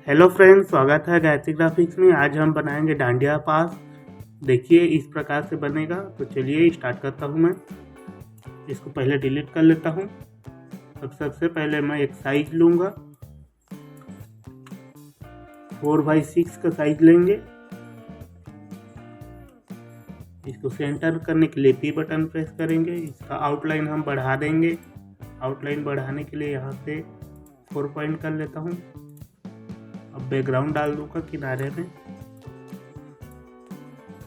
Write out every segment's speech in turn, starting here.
Hello friends, स्वागत है Gayatri graphics में। आज हम बनाएंगे डांडिया पास। देखिए इस प्रकार से बनेगा। तो चलिए स्टार्ट करता हूँ। मैं इसको पहले डिलीट कर लेता हूँ। सबसे पहले मैं एक साइज लूँगा, 4x6 का साइज लेंगे। इसको सेंटर करने के लिए P बटन प्रेस करेंगे। इसका आउटलाइन हम बढ़ा देंगे। आउटलाइन बढ़ाने के लिए यहाँ से 4 पॉइंट कर लेता हूँ। अब बैकग्राउंड डाल दूंगा किनारे में।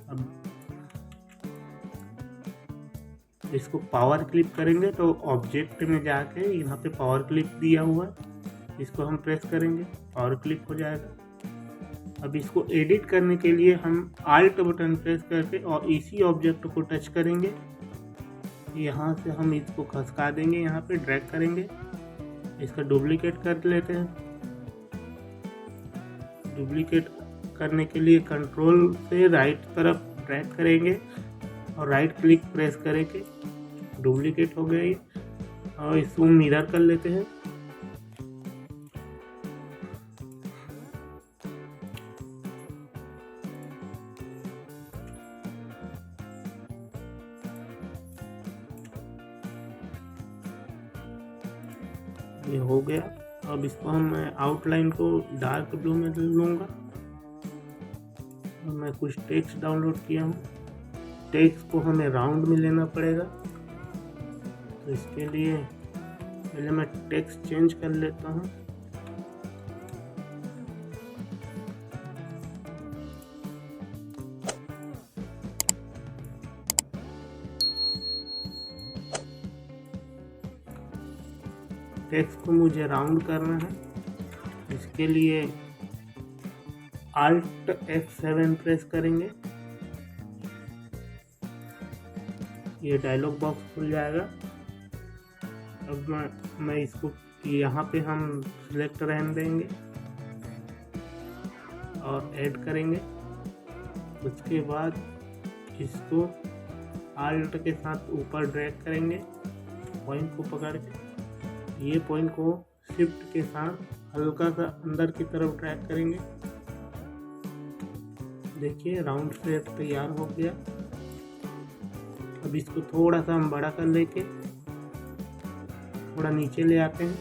अब इसको पावर क्लिप करेंगे तो ऑब्जेक्ट में जाके यहाँ पे पावर क्लिप दिया हुआ है, इसको हम प्रेस करेंगे, पावर क्लिप हो जाएगा। अब इसको एडिट करने के लिए हम आल्ट बटन प्रेस करके और इसी ऑब्जेक्ट को टच करेंगे। यहाँ से हम इसको खसका देंगे, यहाँ पे ड्रैग करेंगे। इसका डुप्लीकेट कर लेते हैं। डुप्लीकेट करने के लिए कंट्रोल से राइट तरफ ड्रैग करेंगे और राइट क्लिक प्रेस करेंगे। डुप्लीकेट हो गया ये। और इसको मिरर कर लेते हैं। ये हो गया। अब इसको हम आउटलाइन को डार्क ब्लू में लूँगा। मैं कुछ टेक्स्ट डाउनलोड किया हूँ। टेक्स्ट को हमें राउंड में लेना पड़ेगा, तो इसके लिए पहले मैं टेक्स्ट चेंज कर लेता हूँ। टेक्स्ट को मुझे राउंड करना है। इसके लिए Alt F7 प्रेस करेंगे। ये डायलॉग बॉक्स खुल जाएगा। अब मैं इसको यहाँ पे हम सिलेक्ट रहने देंगे और ऐड करेंगे। उसके बाद इसको Alt के साथ ऊपर ड्रैग करेंगे, पॉइंट को पकड़ के। ये पॉइंट को शिफ्ट के साथ हल्का सा अंदर की तरफ ड्रैग करेंगे। देखिए राउंड शेप तैयार हो गया। अब इसको थोड़ा सा हम बड़ा कर लेके थोड़ा नीचे ले आते हैं।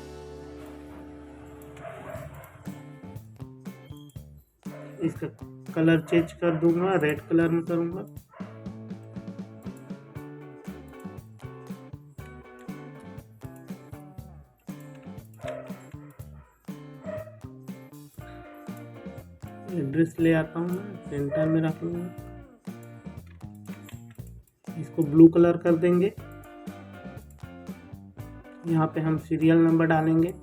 इसका कलर चेंज कर दूंगा, रेड कलर में करूंगा। एड्रेस ले आता हूँ, मैं सेंटर में रख लूँगा। इसको ब्लू कलर कर देंगे। यहाँ पे हम सीरियल नंबर डालेंगे।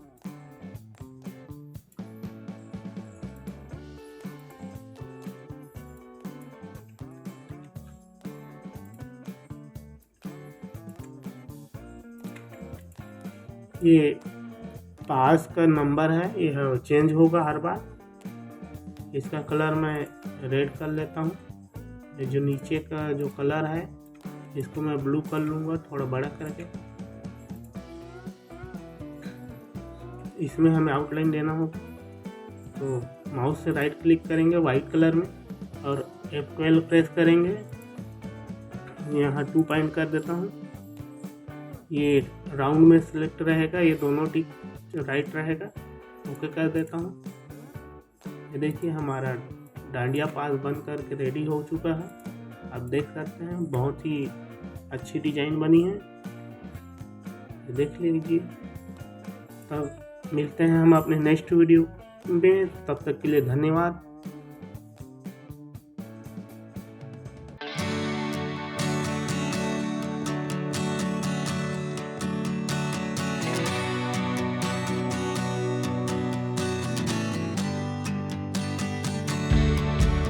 ये पास का नंबर है, ये चेंज होगा हर बार। इसका कलर मैं रेड कर लेता हूँ। ये जो नीचे का जो कलर है इसको मैं ब्लू कर लूँगा, थोड़ा बड़ा करके। इसमें हमें आउटलाइन देना होगा, तो माउस से राइट क्लिक करेंगे वाइट कलर में और F12 प्रेस करेंगे। यहाँ 2 पॉइंट कर देता हूँ। ये राउंड में सिलेक्ट रहेगा, ये दोनों टिक राइट रहेगा। ओके कर देता हूँ। ये देखिए हमारा डांडिया पास बन करके रेडी हो चुका है। आप देख सकते हैं बहुत ही अच्छी डिजाइन बनी है। देख लीजिए। तब मिलते हैं हम अपने नेक्स्ट वीडियो में। तब तक के लिए धन्यवाद।